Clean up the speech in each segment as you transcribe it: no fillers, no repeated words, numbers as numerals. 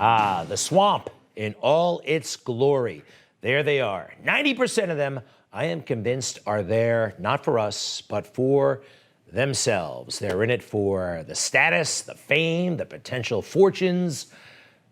Ah, the swamp in all its glory. There they are. 90% of them, I am convinced, are there not for us, but for themselves. They're in it for the status, the fame, the potential fortunes.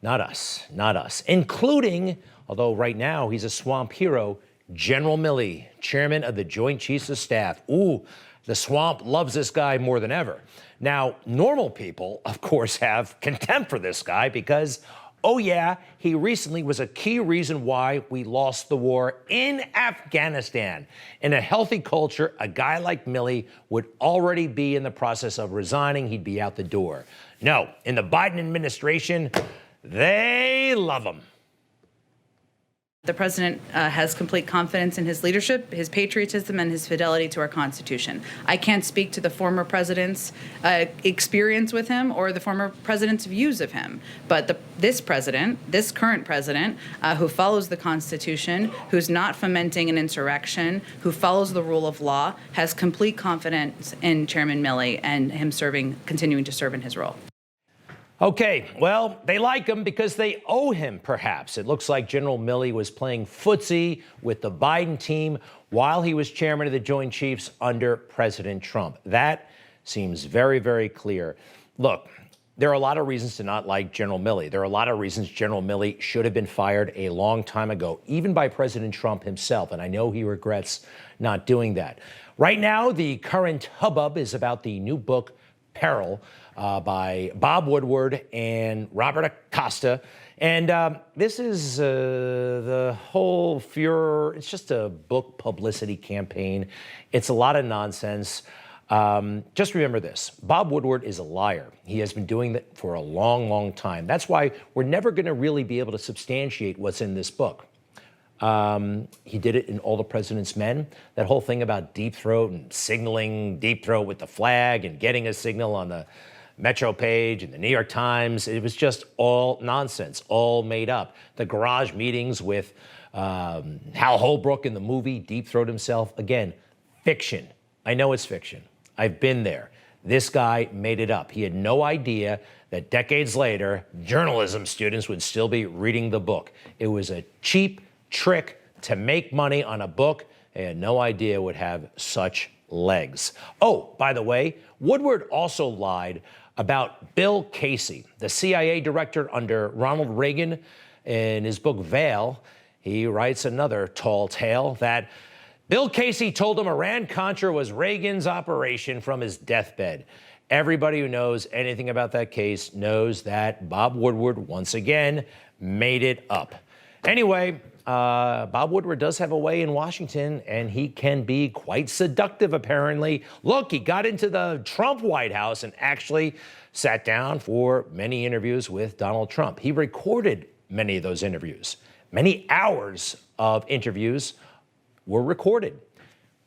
Not us, not us. Including, although right now he's a swamp hero, General Milley, chairman of the Joint Chiefs of Staff. Ooh, the swamp loves this guy more than ever. Now, normal people, of course, have contempt for this guy because, oh yeah, he recently was a key reason why we lost the war in Afghanistan. In a healthy culture, a guy like Milley would already be in the process of resigning. He'd be out the door. No, in the Biden administration, they love him. The president has complete confidence in his leadership, his patriotism, and his fidelity to our Constitution. I can't speak to the former president's experience with him or the former president's views of him, but this current president, who follows the Constitution, who's not fomenting an insurrection, who follows the rule of law, has complete confidence in Chairman Milley and him continuing to serve in his role. Okay, well, they like him because they owe him, perhaps. It looks like General Milley was playing footsie with the Biden team while he was chairman of the Joint Chiefs under President Trump. That seems very, very clear. Look, there are a lot of reasons to not like General Milley. There are a lot of reasons General Milley should have been fired a long time ago, even by President Trump himself, and I know he regrets not doing that. Right now, the current hubbub is about the new book, Peril, by Bob Woodward and Robert Acosta. And this is the whole furor. It's just a book publicity campaign. It's a lot of nonsense. Just remember this. Bob Woodward is a liar. He has been doing that for a long, long time. That's why we're never going to really be able to substantiate what's in this book. He did it in All the President's Men. That whole thing about Deep Throat and signaling Deep Throat with the flag and getting a signal on the Metro page and the New York Times. It was just all nonsense, all made up. The garage meetings with Hal Holbrook in the movie, Deep Throat himself. Again, fiction. I know it's fiction. I've been there. This guy made it up. He had no idea that decades later, journalism students would still be reading the book. It was a cheap trick to make money on a book they had no idea would have such legs. Oh, by the way, Woodward also lied about Bill Casey, the CIA director under Ronald Reagan. In his book, Veil, he writes another tall tale that Bill Casey told him Iran-Contra was Reagan's operation from his deathbed. Everybody who knows anything about that case knows that Bob Woodward, once again, made it up. Anyway, Bob Woodward does have a way in Washington, and he can be quite seductive, apparently. Look, he got into the Trump White House and actually sat down for many interviews with Donald Trump. He recorded many of those interviews. Many hours of interviews were recorded.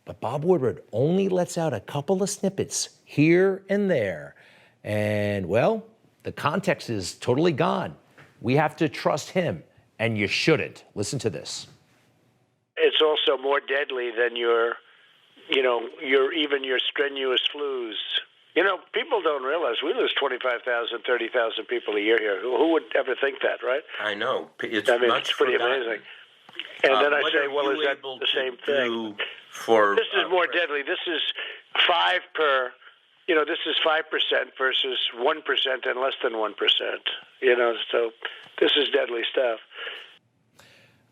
But Bob Woodward only lets out a couple of snippets here and there. And, well, the context is totally gone. We have to trust him. And you shouldn't. Listen to this. It's also more deadly than your strenuous flus. You know, people don't realize we lose 25,000, 30,000 people a year here. Who would ever think that, right? I know. It's pretty amazing. And then I say, well, is that the same thing? This is more deadly. This is 5 per. This is 5% versus 1% and less than 1%. So this is deadly stuff.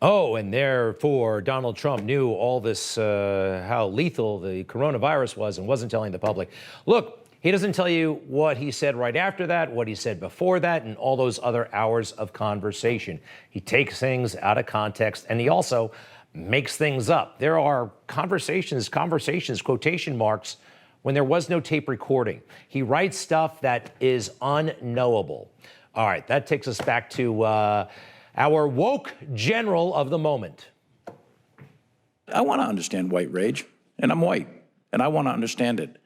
Oh, and therefore Donald Trump knew all this, how lethal the coronavirus was and wasn't telling the public. Look, he doesn't tell you what he said right after that, what he said before that, and all those other hours of conversation. He takes things out of context, and he also makes things up. There are conversations, quotation marks, when there was no tape recording. He writes stuff that is unknowable. All right, that takes us back to our woke general of the moment. I want to understand white rage, and I'm white, and I want to understand it.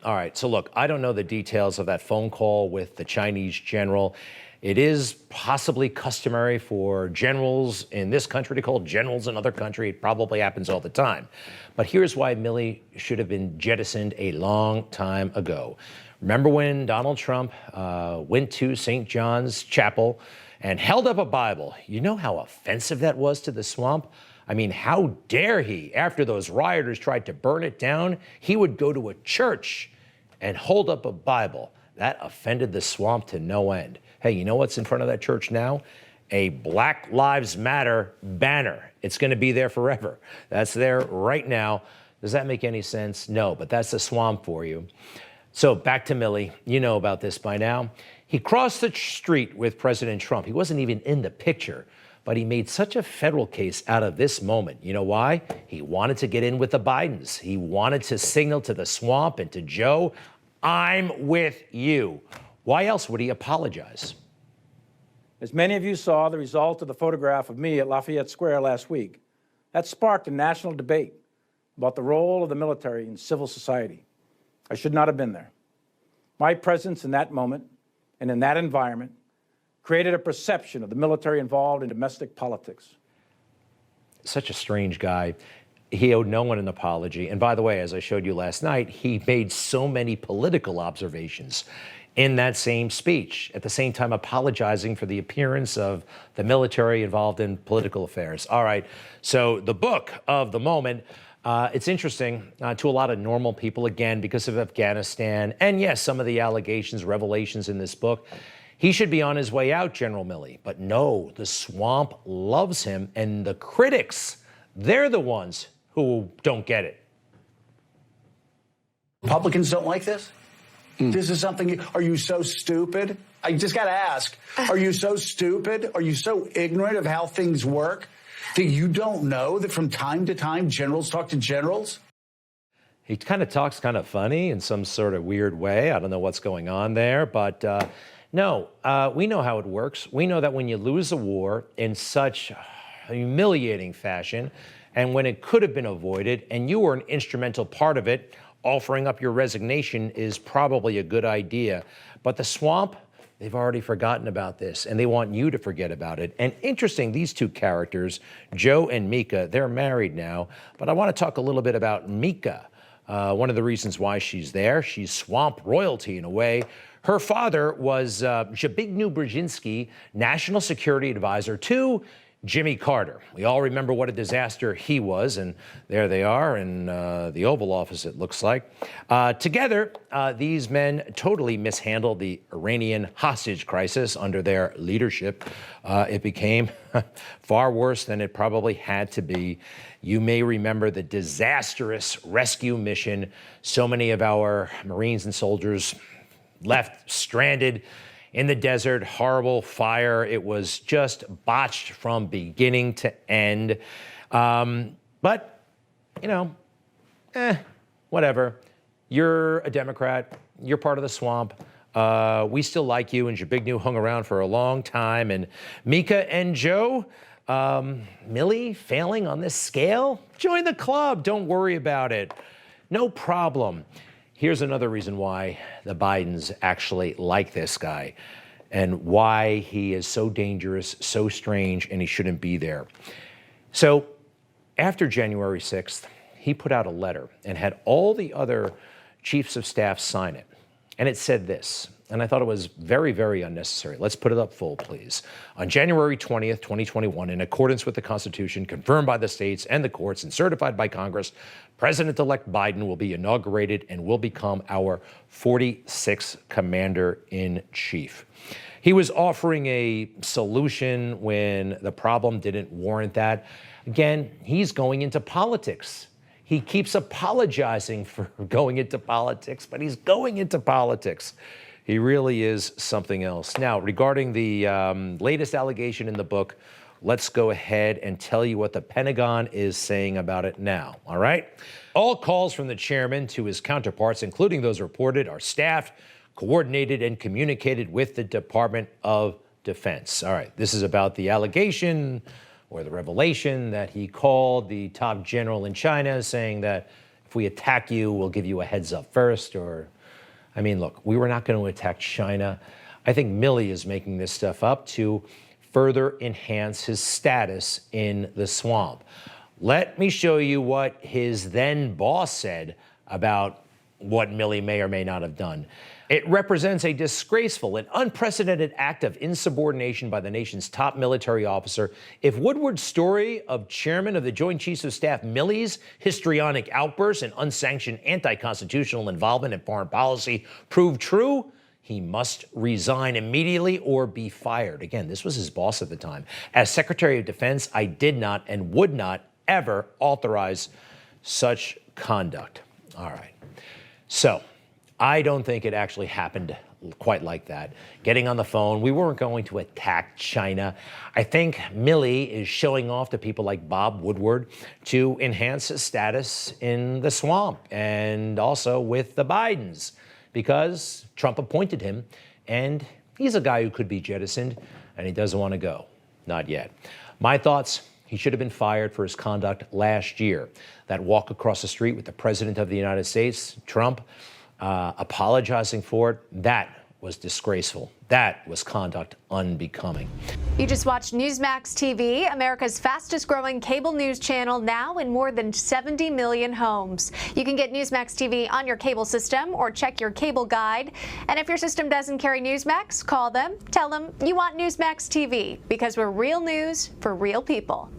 All right. So look, I don't know the details of that phone call with the Chinese general. It is possibly customary for generals in this country to call generals in another country. It probably happens all the time. But here's why Milley should have been jettisoned a long time ago. Remember when Donald Trump went to St. John's Chapel and held up a Bible? You know how offensive that was to the swamp? I mean, how dare he, after those rioters tried to burn it down, he would go to a church and hold up a Bible. That offended the swamp to no end. Hey, you know what's in front of that church now? A Black Lives Matter banner. It's going to be there forever. That's there right now. Does that make any sense? No, but that's the swamp for you. So back to Milley. You know about this by now. He crossed the street with President Trump. He wasn't even in the picture, but he made such a federal case out of this moment. You know why? He wanted to get in with the Bidens. He wanted to signal to the swamp and to Joe, I'm with you. Why else would he apologize? As many of you saw the result of the photograph of me at Lafayette Square last week, that sparked a national debate about the role of the military in civil society. I should not have been there. My presence in that moment and in that environment created a perception of the military involved in domestic politics. Such a strange guy. He owed no one an apology. And by the way, as I showed you last night, he made so many political observations in that same speech, at the same time apologizing for the appearance of the military involved in political affairs. All right, so the book of the moment, it's interesting to a lot of normal people, again, because of Afghanistan, and yes, some of the allegations, revelations in this book. He should be on his way out, General Milley. But no, the swamp loves him, and the critics, they're the ones who don't get it. Republicans don't like this? This is something, are you so stupid? I just got to ask, are you so stupid? Are you so ignorant of how things work that you don't know that from time to time generals talk to generals? He kind of talks kind of funny in some sort of weird way. I don't know what's going on there, but no, we know how it works. We know that when you lose a war in such humiliating fashion, and when it could have been avoided, and you were an instrumental part of it, offering up your resignation is probably a good idea. But the swamp, they've already forgotten about this, and they want you to forget about it. And interesting, these two characters, Joe and Mika, they're married now. But I want to talk a little bit about Mika. One of the reasons why she's there, she's swamp royalty in a way. Her father was Zbigniew Brzezinski, national security advisor to Jimmy Carter. We all remember what a disaster he was, and there they are in the Oval Office, it looks like. Together, these men totally mishandled the Iranian hostage crisis under their leadership. It became far worse than it probably had to be. You may remember the disastrous rescue mission. So many of our Marines and soldiers left stranded in the desert, horrible fire. It was just botched from beginning to end. But, you know, whatever. You're a Democrat. You're part of the swamp. We still like you, and Zbigniew hung around for a long time. And Mika and Joe, Milley failing on this scale? Join the club. Don't worry about it. No problem. Here's another reason why the Bidens actually like this guy and why he is so dangerous, so strange, and he shouldn't be there. So after January 6th, he put out a letter and had all the other chiefs of staff sign it. And it said this, and I thought it was very, very unnecessary. Let's put it up full, please. On January 20th, 2021, in accordance with the Constitution, confirmed by the states and the courts and certified by Congress, President-elect Biden will be inaugurated and will become our 46th commander-in-chief. He was offering a solution when the problem didn't warrant that. Again, he's going into politics. He keeps apologizing for going into politics, but he's going into politics. He really is something else. Now, regarding the latest allegation in the book, let's go ahead and tell you what the Pentagon is saying about it now, all right? All calls from the chairman to his counterparts, including those reported, are staffed, coordinated, and communicated with the Department of Defense. All right, this is about the allegation or the revelation that he called the top general in China, saying that if we attack you, we'll give you a heads up first. Or, I mean, look, we were not going to attack China. I think Milley is making this stuff up to further enhance his status in the swamp. Let me show you what his then boss said about what Milley may or may not have done. It represents a disgraceful and unprecedented act of insubordination by the nation's top military officer. If Woodward's story of Chairman of the Joint Chiefs of Staff Milley's histrionic outbursts and unsanctioned anti-constitutional involvement in foreign policy proved true, he must resign immediately or be fired. Again, this was his boss at the time. As Secretary of Defense, I did not and would not ever authorize such conduct. All right. So I don't think it actually happened quite like that. Getting on the phone, we weren't going to attack China. I think Milley is showing off to people like Bob Woodward to enhance his status in the swamp and also with the Bidens, because Trump appointed him and he's a guy who could be jettisoned and he doesn't want to go. Not yet. My thoughts: he should have been fired for his conduct last year. That walk across the street with the President of the United States, Trump, apologizing for it, that was disgraceful. That was conduct unbecoming. You just watched Newsmax TV, America's fastest growing cable news channel, now in more than 70 million homes. You can get Newsmax TV on your cable system or check your cable guide. And if your system doesn't carry Newsmax, call them, tell them you want Newsmax TV, because we're real news for real people.